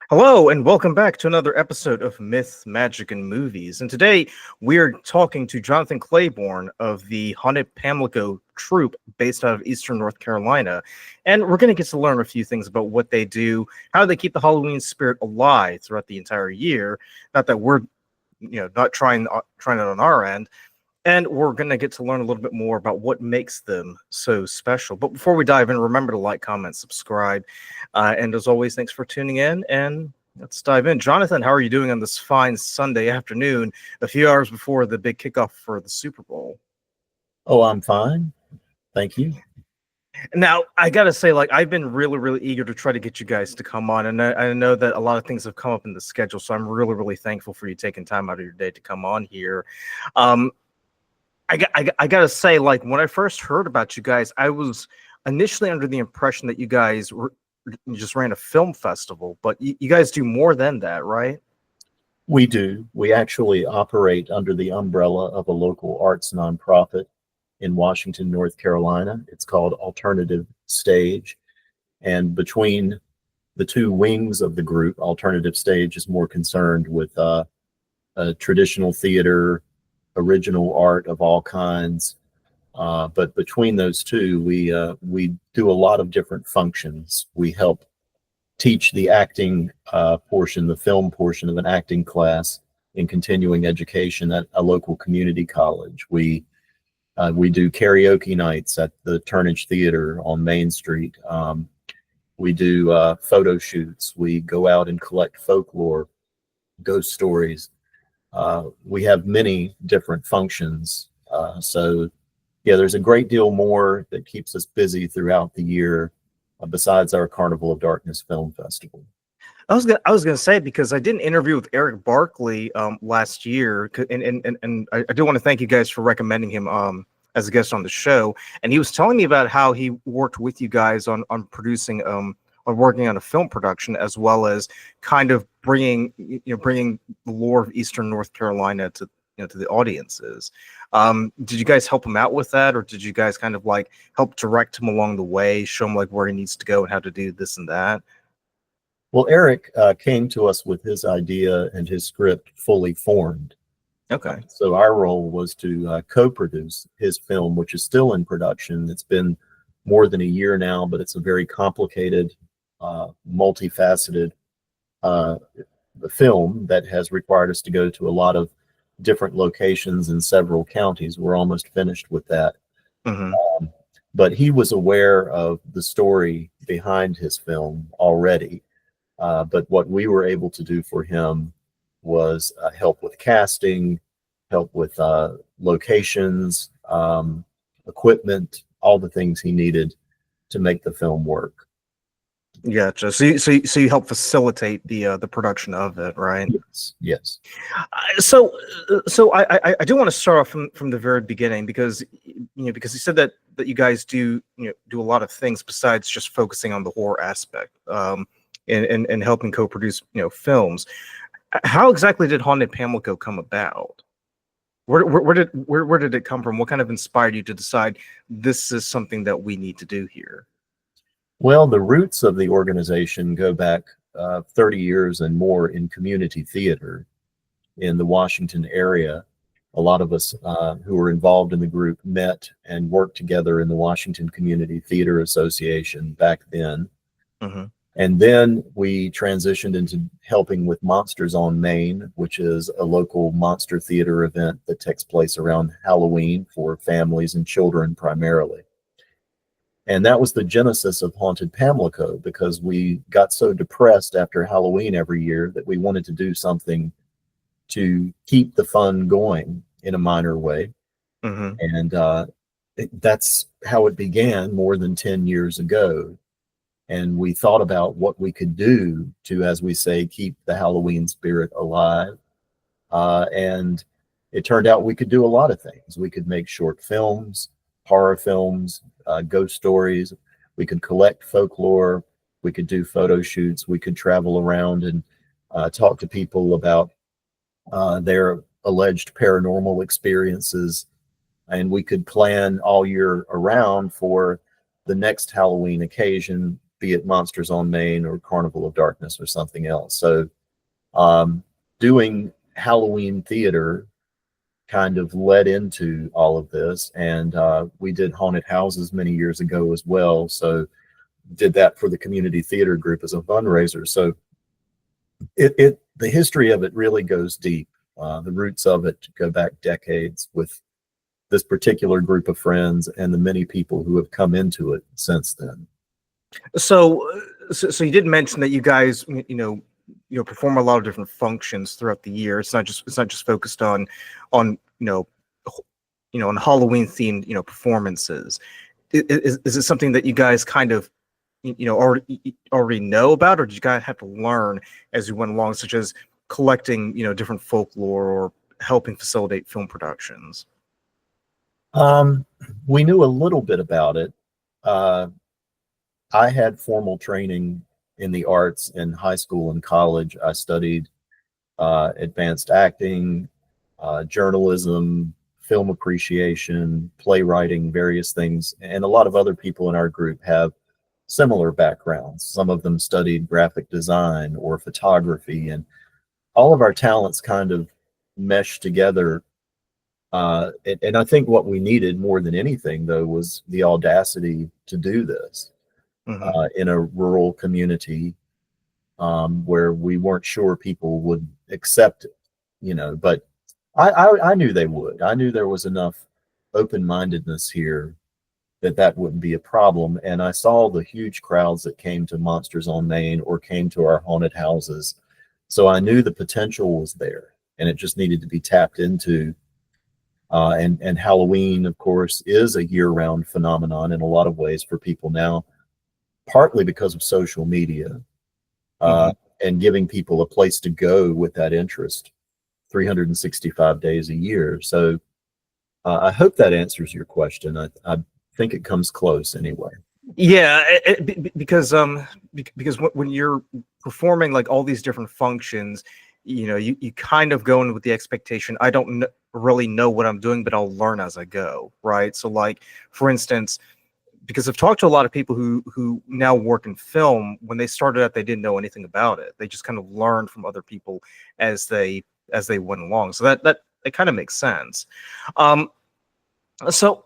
Hello, and welcome back to another episode of Myth, Magic, and Movies. And today we're talking to Jonathan Clayborne of the Haunted Pamlico troupe based out of Eastern North Carolina. And we're going to get to learn a few things about what they do, how they keep the Halloween spirit alive throughout the entire year. Not that we're, not trying it on our end. And we're going to get to learn a little bit more about what makes them so special. But before we dive in, remember to like, comment, subscribe. And as always, thanks for tuning in. And let's dive in. Jonathan, how are you doing on this fine Sunday afternoon, a few hours before the big kickoff for the Super Bowl? Oh, I'm fine. Thank you. Now, I got to say, I've been really, really eager to try to get you guys to come on. And I know that a lot of things have come up in the schedule. So I'm really, really thankful for you taking time out of your day to come on here. I gotta say, when I first heard about you guys, I was initially under the impression that you guys just ran a film festival, but you guys do more than that, right? We do. We actually operate under the umbrella of a local arts nonprofit in Washington, North Carolina. It's called Alternative Stage. And between the two wings of the group, Alternative Stage is more concerned with traditional theater, original art of all kinds, but between those two, we do a lot of different functions. We help teach the acting portion, the film portion of an acting class in continuing education at a local community college. We do karaoke nights at the Turnage Theater on Main Street. We do photo shoots. We go out and collect folklore, ghost stories. We have many different functions. So there's a great deal more that keeps us busy throughout the year besides our Carnival of Darkness Film Festival. I was gonna say, because I did an interview with Eric Barkley last year, and I do want to thank you guys for recommending him as a guest on the show. And he was telling me about how he worked with you guys on producing on working on a film production, as well as kind of bringing the lore of Eastern North Carolina to the audiences. Did you guys help him out with that, or did you guys kind of help direct him along the way, show him where he needs to go and how to do this and that? Well, Eric came to us with his idea and his script fully formed. Okay. So our role was to co-produce his film, which is still in production. It's been more than a year now, but it's a very complicated, multifaceted film that has required us to go to a lot of different locations in several counties. We're almost finished with that. Mm-hmm. But he was aware of the story behind his film already. But what we were able to do for him was help with casting, help with locations, equipment, all the things he needed to make the film work. Gotcha. So you help facilitate the production of it, right? Yes. So I do want to start off from the very beginning, because you said that you guys do do a lot of things besides just focusing on the horror aspect, and helping co-produce films. How exactly did Haunted Pamlico come about? Where did it come from? What kind of inspired you to decide this is something that we need to do here? Well, the roots of the organization go back 30 years and more in community theater in the Washington area. A lot of us who were involved in the group met and worked together in the Washington Community Theater Association back then. Mm-hmm. And then we transitioned into helping with Monsters on Main, which is a local monster theater event that takes place around Halloween for families and children primarily. And that was the genesis of Haunted Pamlico, because we got so depressed after Halloween every year that we wanted to do something to keep the fun going in a minor way. Mm-hmm. And that's how it began more than 10 years ago. And we thought about what we could do to, as we say, keep the Halloween spirit alive. And it turned out we could do a lot of things. We could make short films, horror films, ghost stories. We could collect folklore. We could do photo shoots. We could travel around and talk to people about their alleged paranormal experiences. And we could plan all year around for the next Halloween occasion be it Monsters on Main or Carnival of Darkness or something else. So doing Halloween theater kind of led into all of this, and we did haunted houses many years ago as well. So did that for the community theater group as a fundraiser. So the history of it really goes deep. The roots of it go back decades with this particular group of friends and the many people who have come into it since then. So you did mention that you guys, perform a lot of different functions throughout the year. It's not just focused on on Halloween themed performances. Is it something that you guys kind of already know about, or did you guys have to learn as you went along, such as collecting different folklore or helping facilitate film productions? We knew a little bit about it. I had formal training in the arts in high school and college. I studied advanced acting, journalism, film appreciation, playwriting, various things. And a lot of other people in our group have similar backgrounds. Some of them studied graphic design or photography, and all of our talents kind of meshed together. And I think what we needed more than anything, though, was the audacity to do this in a rural community where we weren't sure people would accept it, but I knew they would. I knew there was enough open-mindedness here that wouldn't be a problem. And I saw the huge crowds that came to Monsters on Main or came to our haunted houses. So I knew the potential was there, and it just needed to be tapped into. And Halloween, of course, is a year-round phenomenon in a lot of ways for people now, partly because of social media and giving people a place to go with that interest 365 days a year. So I hope that answers your question. I think it comes close anyway. Yeah, because when you're performing like all these different functions, you kind of go in with the expectation, I don't really know what I'm doing, but I'll learn as I go, right? So like, for instance, because I've talked to a lot of people who now work in film, when they started out, they didn't know anything about it. They just kind of learned from other people as they went along. So that kind of makes sense. So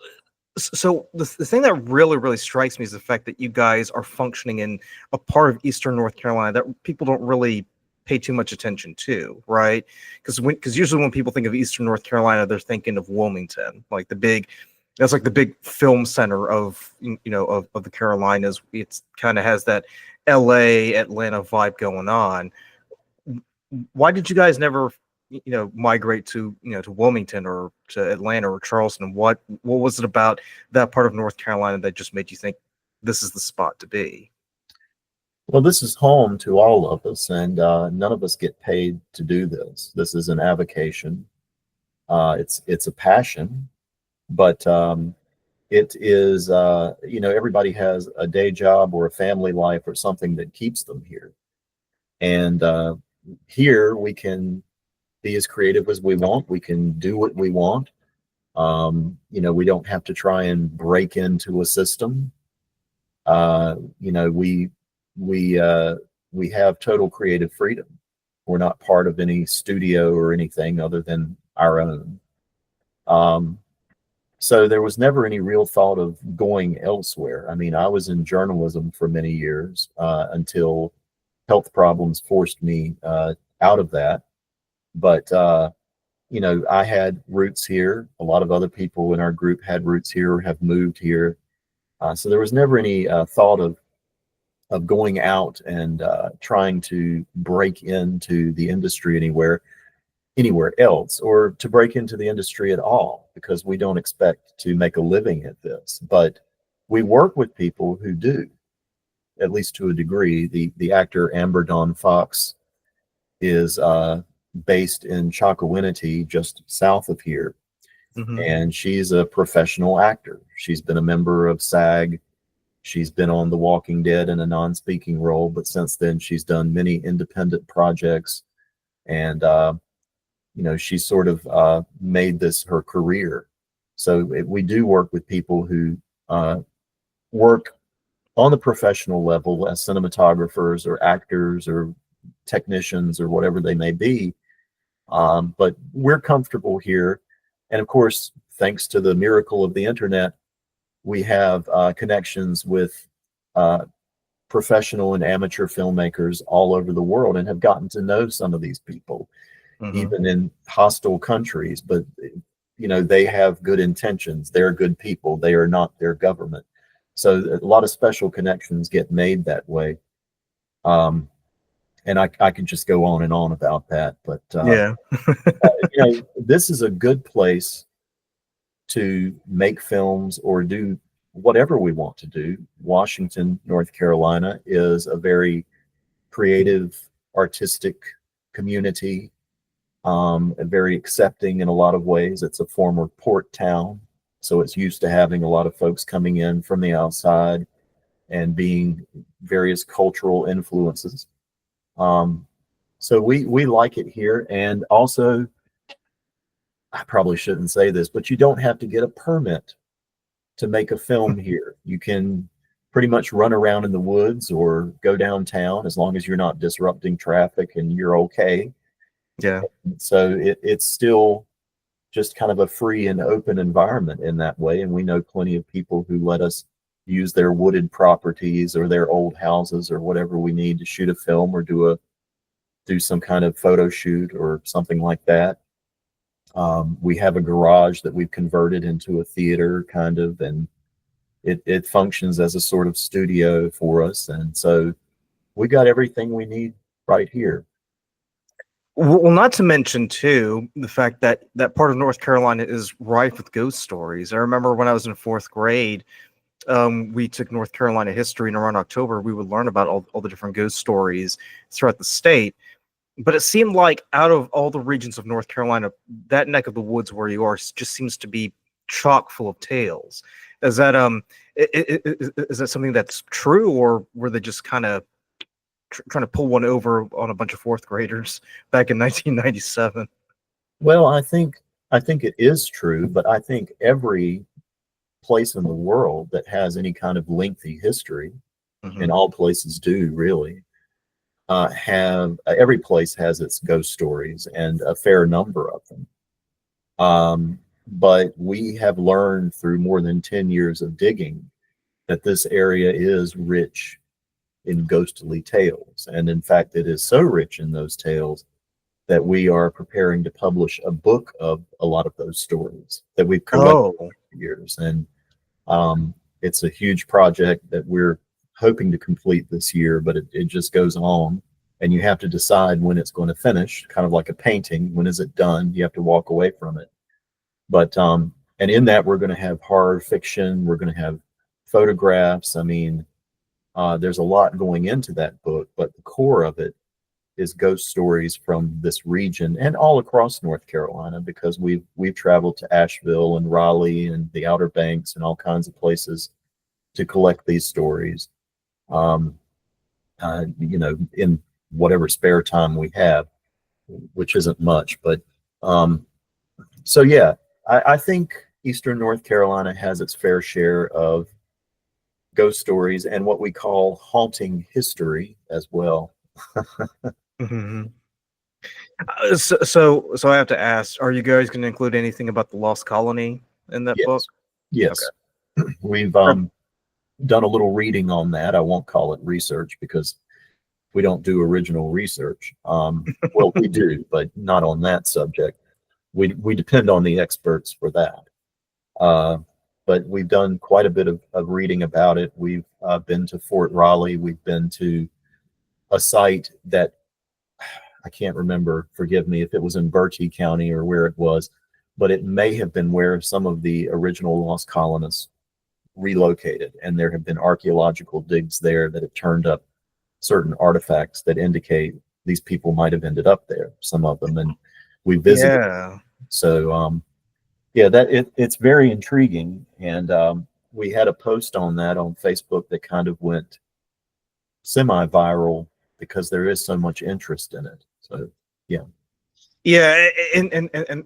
the thing that really strikes me is the fact that you guys are functioning in a part of Eastern North Carolina that people don't really pay too much attention to, right? Because usually when people think of Eastern North Carolina, they're thinking of Wilmington, like that's like the big film center of of the Carolinas. It's kind of has that LA Atlanta vibe going on. Why did you guys never migrate to to Wilmington or to Atlanta or Charleston? What was it about that part of North Carolina that just made you think this is the spot to be? Well, this is home to all of us, and none of us get paid to do this. This is an avocation. It's a passion, but it is everybody has a day job or a family life or something that keeps them here. And here we can be as creative as we want. We can do what we want. We don't have to try and break into a system. We have total creative freedom. We're not part of any studio or anything other than our own. So there was never any real thought of going elsewhere. I mean, I was in journalism for many years until health problems forced me out of that. But I had roots here. A lot of other people in our group had roots here or have moved here. So there was never any thought of going out and trying to break into the industry anywhere else, or to break into the industry at all, because we don't expect to make a living at this. But we work with people who do, at least to a degree. The actor Amber Dawn Fox is based in Chocowinity, just south of here. And she's a professional actor. She's been a member of SAG. She's been on The Walking Dead in a non-speaking role, but since then she's done many independent projects, and she's sort of made this her career. So we do work with people who work on the professional level as cinematographers or actors or technicians or whatever they may be. But we're comfortable here. And of course, thanks to the miracle of the internet, we have connections with professional and amateur filmmakers all over the world and have gotten to know some of these people, even in hostile countries. But, you know, they have good intentions. They're good people. They are not their government. So a lot of special connections get made that way. And I could just go on and on about that. But, Yeah. you know, this is a good place to make films or do whatever we want to do. Washington, North Carolina is a very creative, artistic community, very accepting in a lot of ways. It's a former port town, so it's used to having a lot of folks coming in from the outside and being various cultural influences. So we like it here. And also, I probably shouldn't say this, but you don't have to get a permit to make a film here. You can pretty much run around in the woods or go downtown as long as you're not disrupting traffic and you're okay. Yeah. So it's still just kind of a free and open environment in that way. And we know plenty of people who let us use their wooded properties or their old houses or whatever we need to shoot a film or do some kind of photo shoot or something like that. We have a garage that we've converted into a theater kind of, and it functions as a sort of studio for us. And so we got everything we need right here. Well, not to mention too the fact that that part of North Carolina is rife with ghost stories. I remember when I was in fourth grade, we took North Carolina history, and around October we would learn about all the different ghost stories throughout the state. But it seemed like out of all the regions of North Carolina, that neck of the woods where you are just seems to be chock full of tales. Is that is that something that's true, or were they just kind of trying to pull one over on a bunch of fourth graders back in 1997? Well, I think it is true, but I think every place in the world that has any kind of lengthy history, and all places do really, have every place has its ghost stories and a fair number of them. But we have learned through more than 10 years of digging that this area is rich in ghostly tales. And in fact, it is so rich in those tales that we are preparing to publish a book of a lot of those stories that we've collected over the years. And it's a huge project that we're hoping to complete this year, but it just goes on. And you have to decide when it's going to finish, kind of like a painting. When is it done? You have to walk away from it. But and in that, we're going to have horror fiction. We're going to have photographs. I mean, there's a lot going into that book, but the core of it is ghost stories from this region and all across North Carolina, because we've traveled to Asheville and Raleigh and the Outer Banks and all kinds of places to collect these stories. You know, in whatever spare time we have, which isn't much, but so yeah, I think Eastern North Carolina has its fair share of ghost stories and what we call haunting history as well. So I have to ask: are you guys going to include anything about the Lost Colony in that book? Yes. Okay. We've done a little reading on that. I won't call it research because we don't do original research. Well, we do, but not on that subject. We depend on the experts for that. But we've done quite a bit of reading about it. We've been to Fort Raleigh. We've been to a site that I can't remember, forgive me, if it was in Bertie County or where it was, but it may have been where some of the original lost colonists relocated. And there have been archaeological digs there that have turned up certain artifacts that indicate these people might have ended up there, some of them. And we visited. Yeah. So, yeah, it's very intriguing. And we had a post on that on Facebook that kind of went semi-viral because there is so much interest in it. So, yeah. Yeah, and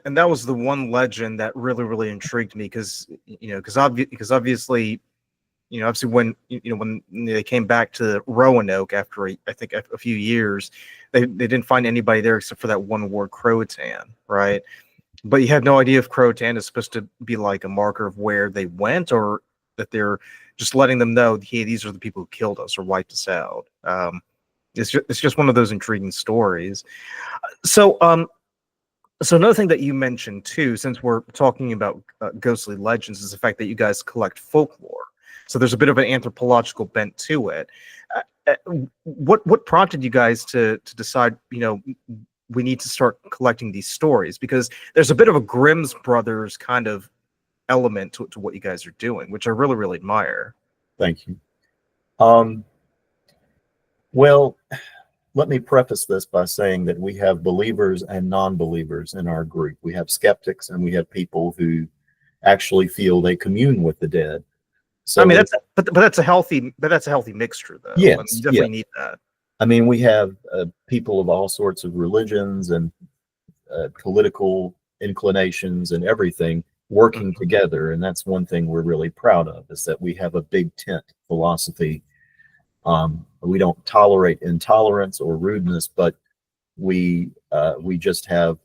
that was the one legend that really intrigued me because obviously, obviously when they came back to Roanoke after I think a few years, they didn't find anybody there except for that one ward Croatan, right? But you have no idea if Croatan is supposed to be like a marker of where they went, or that they're just letting them know, hey, these are the people who killed us or wiped us out. It's just one of those intriguing stories. So so another thing that you mentioned too, since we're talking about ghostly legends, is the fact that you guys collect folklore. So there's a bit of an anthropological bent to it. What prompted you guys to decide, we need to start collecting these stories? Because there's a bit of a Grimm's Brothers kind of element to what you guys are doing, which I really, really admire. Thank you. Well, let me preface this by saying that we have believers and non-believers in our group. We have skeptics and we have people who actually feel they commune with the dead. So I mean, that's a healthy mixture, though. Yes, I mean, you definitely need that. I mean, we have people of all sorts of religions and political inclinations and everything working together, and that's one thing we're really proud of, is that we have a big tent philosophy. We don't tolerate intolerance or rudeness, but we just have,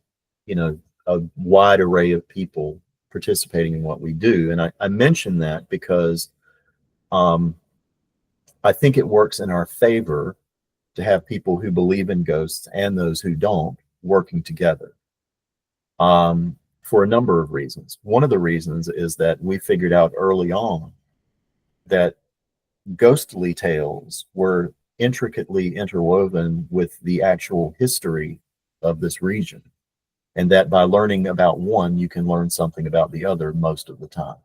a wide array of people participating in what we do. And I mention that because I think it works in our favor to have people who believe in ghosts and those who don't working together, for a number of reasons. One of the reasons is that we figured out early on that ghostly tales were intricately interwoven with the actual history of this region, and that by learning about one, you can learn something about the other most of the time.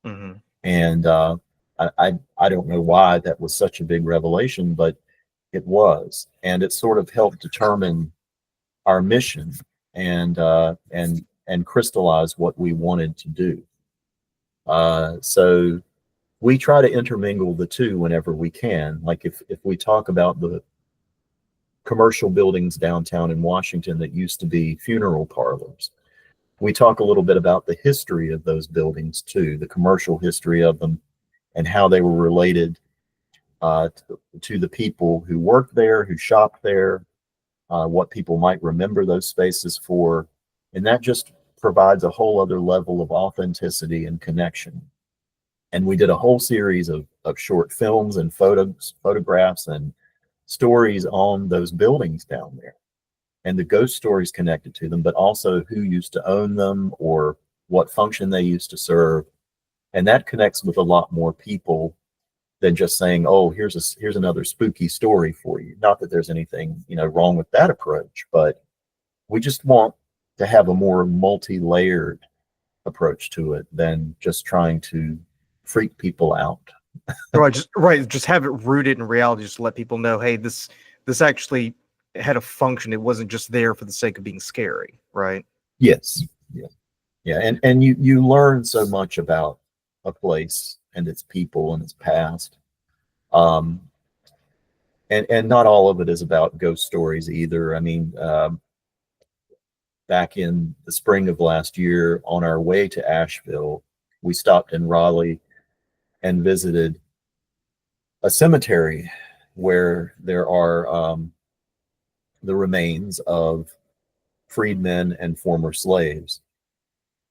Mm-hmm. And I don't know why that was such a big revelation, but it was, and it sort of helped determine our mission and crystallize what we wanted to do. So we try to intermingle the two whenever we can. Like if we talk about the commercial buildings downtown in Washington that used to be funeral parlors, we talk a little bit about the history of those buildings too, the commercial history of them, and how they were related to the people who worked there, who shopped there, what people might remember those spaces for. And that just provides a whole other level of authenticity and connection. And we did a whole series of short films and photographs and stories on those buildings down there, and the ghost stories connected to them, but also who used to own them or what function they used to serve. And that connects with a lot more people than just saying, oh, here's another spooky story for you. Not that there's anything, wrong with that approach, but we just want to have a more multi-layered approach to it than just trying to freak people out. Just have it rooted in reality. Just let people know, hey, this actually had a function. It wasn't just there for the sake of being scary, right? Yes. Yeah. And you learn so much about a place and its people and its past. And not all of it is about ghost stories either. I mean, back in the spring of last year, on our way to Asheville, we stopped in Raleigh and visited a cemetery where there are the remains of freedmen and former slaves.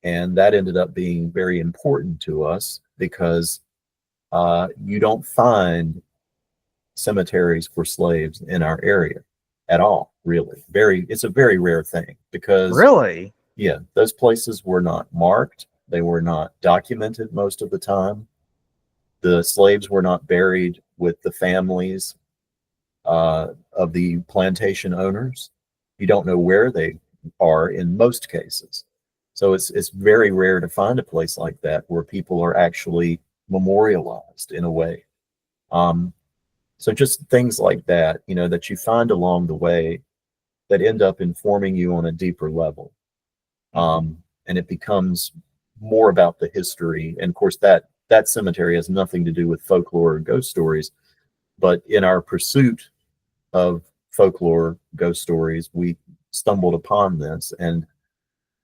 And that ended up being very important to us because you don't find cemeteries for slaves in our area at all, really. It's a very rare thing because really, yeah, those places were not marked. They were not documented most of the time. The slaves were not buried with the families of the plantation owners. You don't know where they are in most cases. So it's very rare to find a place like that where people are actually memorialized in a way. So just things like that, that you find along the way that end up informing you on a deeper level. And it becomes more about the history. And of course, that cemetery has nothing to do with folklore or ghost stories. But in our pursuit of folklore, ghost stories, we stumbled upon this, and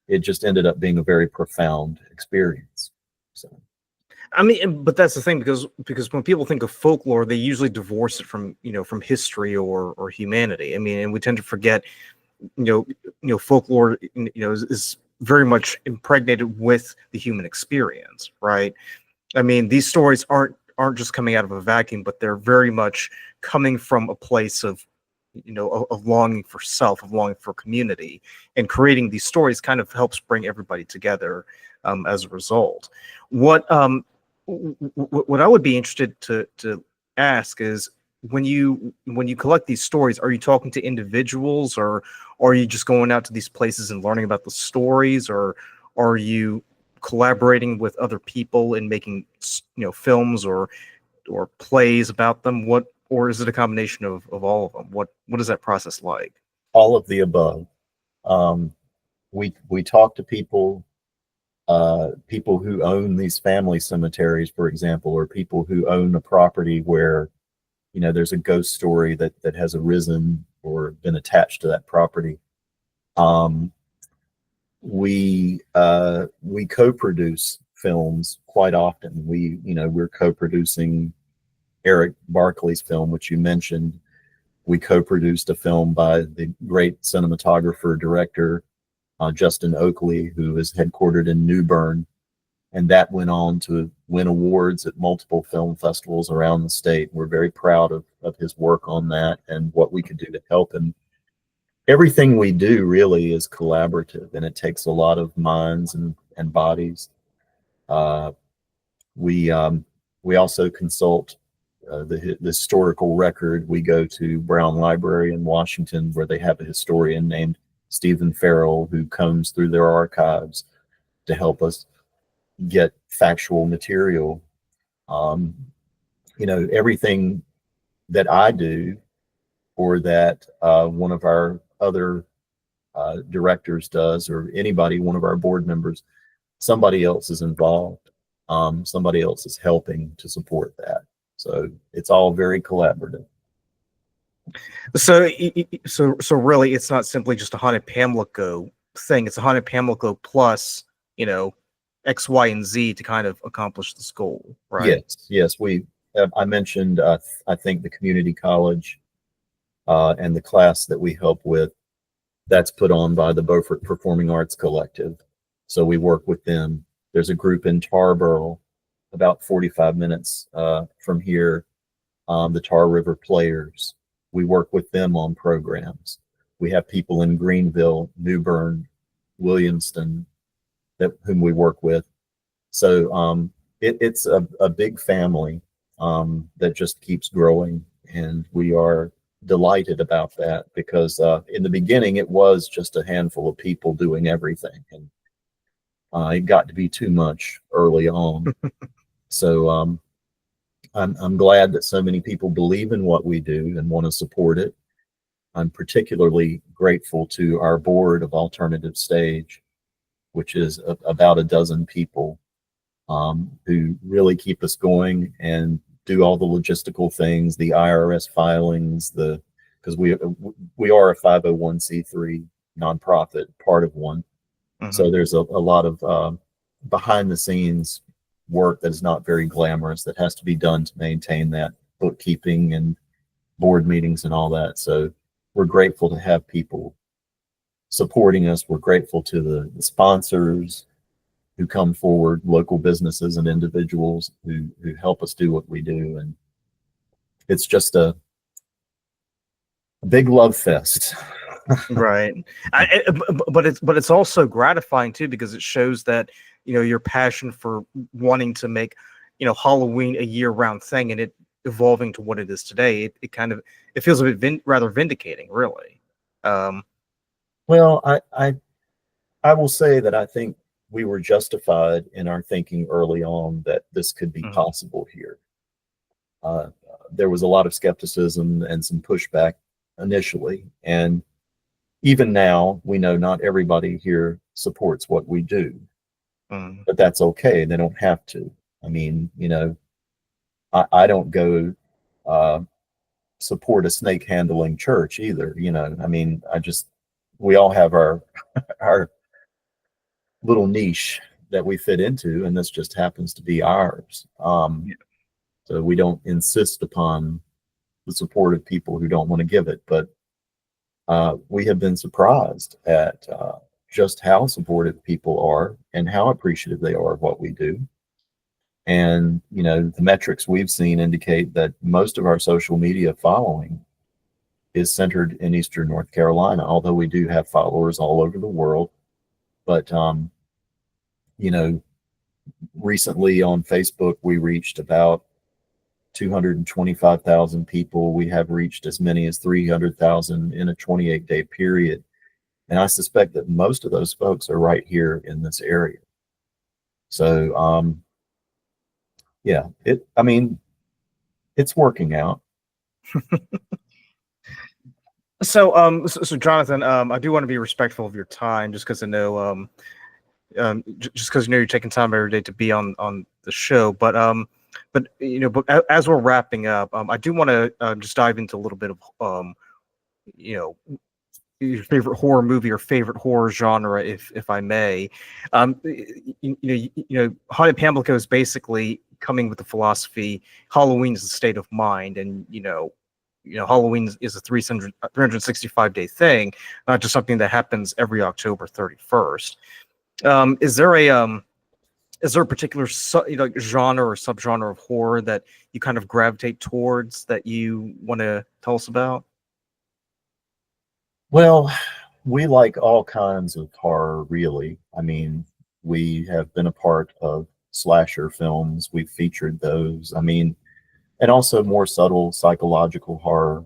it just ended up being a very profound experience. So I mean, but that's the thing, because when people think of folklore, they usually divorce it from, from history or humanity. I mean, and we tend to forget, folklore, is very much impregnated with the human experience, right? I mean, these stories aren't just coming out of a vacuum, but they're very much coming from a place of, of longing for self, of longing for community, and creating these stories kind of helps bring everybody together, as a result. What what I would be interested to ask is, when you collect these stories, are you talking to individuals, or are you just going out to these places and learning about the stories, or are you collaborating with other people and making films or plays about them? Or is it a combination of all of them? What is that process like? All of the above. Um, we talk to people, people who own these family cemeteries, for example, or people who own a property where there's a ghost story that has arisen or been attached to that property. Um, we co-produce films quite often. We're co-producing Eric Barkley's film, which you mentioned. We co-produced a film by the great cinematographer director Justin Oakley, who is headquartered in New Bern, and that went on to win awards at multiple film festivals around the state. We're very proud of his work on that and what we could do to help him. Everything we do really is collaborative, and it takes a lot of minds and bodies. Uh, we we also consult the historical record. We go to Brown Library in Washington, where they have a historian named Stephen Farrell who combs through their archives to help us get factual material. Um, Everything that I do or that one of our other directors does, or anybody, one of our board members, somebody else is involved. Somebody else is helping to support that. So it's all very collaborative. So really, it's not simply just a Haunted Pamlico thing. It's a Haunted Pamlico plus, X, Y, and Z to kind of accomplish this goal, right? Yes. I mentioned, I think the community college and the class that we help with, that's put on by the Beaufort Performing Arts Collective. So we work with them. There's a group in Tarboro, about 45 minutes from here, the Tar River Players. We work with them on programs. We have people in Greenville, New Bern, Williamston, whom we work with. So it's a big family that just keeps growing, and we are delighted about that, because in the beginning it was just a handful of people doing everything, and it got to be too much early on. So I'm glad that so many people believe in what we do and want to support it. I'm particularly grateful to our board of Alternative Stage, which is about a dozen people who really keep us going and do all the logistical things, the IRS filings, because we are a 501c3 nonprofit, part of one. Mm-hmm. So there's a lot of behind the scenes work that is not very glamorous that has to be done to maintain that bookkeeping and board meetings and all that. So we're grateful to have people supporting us. We're grateful to the sponsors who come forward, local businesses and individuals who help us do what we do. And it's just a big love fest. Right. But it's also gratifying too, because it shows that, your passion for wanting to make, Halloween a year-round thing, and it evolving to what it is today. It feels a bit rather vindicating, really. Well, I will say that I think we were justified in our thinking early on that this could be possible here. There was a lot of skepticism and some pushback initially, and even now we know not everybody here supports what we do, but that's okay. They don't have to. I mean, I don't go support a snake handling church either. I mean, we all have our little niche that we fit into, and this just happens to be ours. So we don't insist upon the support of people who don't want to give it, but we have been surprised at just how supportive people are and how appreciative they are of what we do. And, the metrics we've seen indicate that most of our social media following is centered in Eastern North Carolina, although we do have followers all over the world. But, recently on Facebook, we reached about 225,000 people. We have reached as many as 300,000 in a 28-day period. And I suspect that most of those folks are right here in this area. So, yeah, it's working out. So Jonathan, I do want to be respectful of your time, just because I know, just because you're taking time every day to be on the show. But as we're wrapping up, I do want to just dive into a little bit of your favorite horror movie or favorite horror genre, if I may. Haunted Pamlico is basically coming with the philosophy Halloween is a state of mind, and Halloween is a 365-day thing, not just something that happens every October 31st. Is there a particular genre or subgenre of horror that you kind of gravitate towards that you want to tell us about? Well, we like all kinds of horror, really. I mean, we have been a part of slasher films. We've featured those. I mean, and also more subtle psychological horror,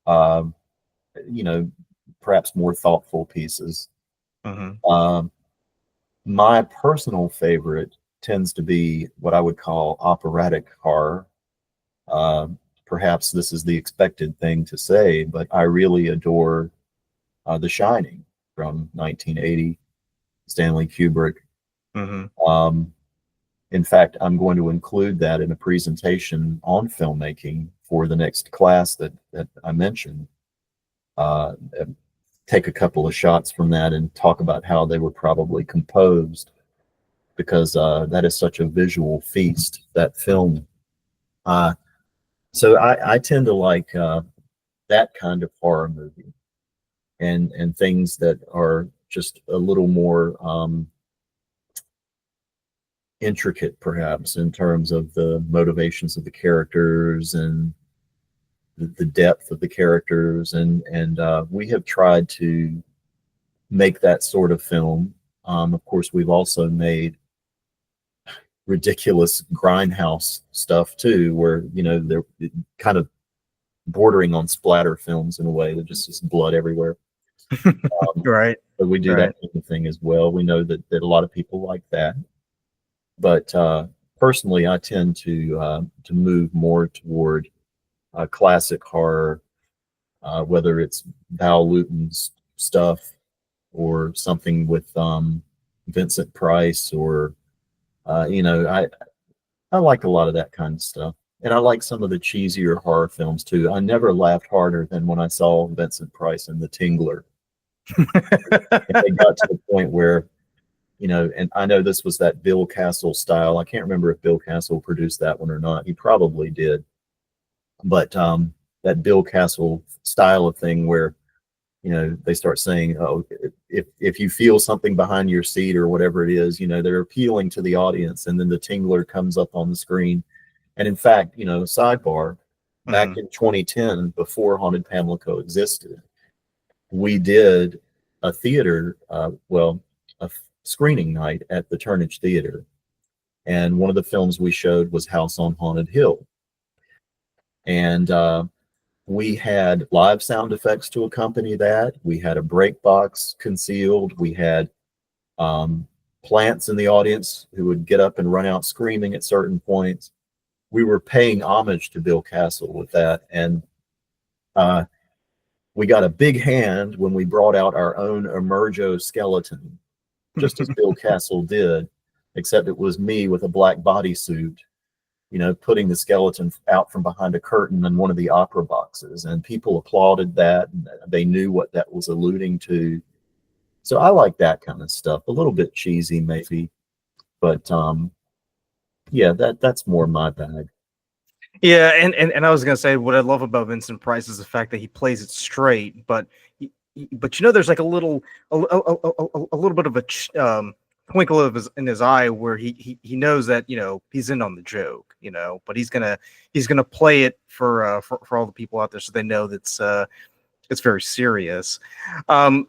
um, perhaps more thoughtful pieces. Mm-hmm. My personal favorite tends to be what I would call operatic horror. Perhaps this is the expected thing to say, but I really adore The Shining from 1980, Stanley Kubrick. Mm-hmm. In fact, I'm going to include that in a presentation on filmmaking for the next class that I mentioned. Take a couple of shots from that and talk about how they were probably composed, because that is such a visual feast, that film. So I tend to like that kind of horror movie, and things that are just a little more intricate, perhaps, in terms of the motivations of the characters and the depth of the characters, and we have tried to make that sort of film. Of course, we've also made ridiculous grindhouse stuff too, where they're kind of bordering on splatter films in a way. That just is blood everywhere. Right. So we do that kind of thing as well. We know that a lot of people like that. But personally, I tend to move more toward classic horror, whether it's Val Lewton's stuff or something with Vincent Price, or I like a lot of that kind of stuff. And I like some of the cheesier horror films too. I never laughed harder than when I saw Vincent Price in The Tingler. They got to the point where, and I know this was that Bill Castle style. I can't remember if Bill Castle produced that one or not. He probably did. But that Bill Castle style of thing where, they start saying, oh, if you feel something behind your seat or whatever it is, they're appealing to the audience. And then the Tingler comes up on the screen. And in fact, sidebar, back in 2010, before Haunted Pamlico existed, we did a theater, a screening night at the Turnage Theater. And one of the films we showed was House on Haunted Hill. And we had live sound effects to accompany that. We had a break box concealed. We had plants in the audience who would get up and run out screaming at certain points. We were paying homage to Bill Castle with that. And we got a big hand when we brought out our own Emergo skeleton, just as Bill Castle did, except it was me with a black bodysuit, putting the skeleton out from behind a curtain in one of the opera boxes. And people applauded that. And they knew what that was alluding to. So I like that kind of stuff. A little bit cheesy, maybe. But yeah, that's more my bag. Yeah, and I was gonna say what I love about Vincent Price is the fact that he plays it straight, but but there's like a little bit of a twinkle of in his eye where he knows that he's in on the joke, but he's gonna play it for all the people out there so they know that's it's very serious. Um,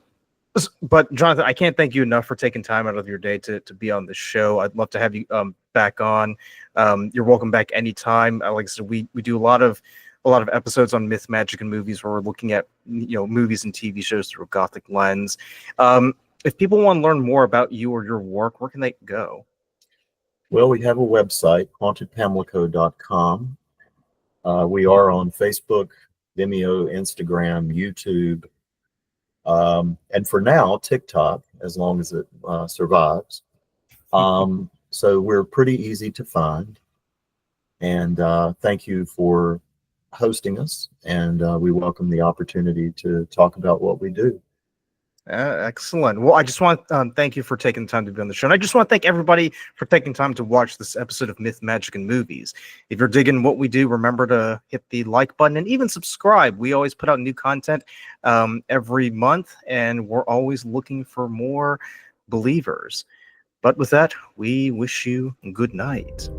but Jonathan, I can't thank you enough for taking time out of your day to be on the show. I'd love to have you back on. You're welcome back anytime. Like I said, we do a lot of episodes on myth, magic, and movies where we're looking at movies and TV shows through a gothic lens. If people want to learn more about you or your work, where can they go? Well, we have a website, hauntedpamlico.com. We are on Facebook, Vimeo, Instagram, YouTube, and for now, TikTok, as long as it survives. So we're pretty easy to find. And thank you for hosting us. And we welcome the opportunity to talk about what we do. Excellent. Well, I just want to thank you for taking the time to be on the show. And I just want to thank everybody for taking time to watch this episode of Myth, Magic, and Movies. If you're digging what we do, remember to hit the like button and even subscribe. We always put out new content every month, and we're always looking for more believers. But with that, we wish you good night.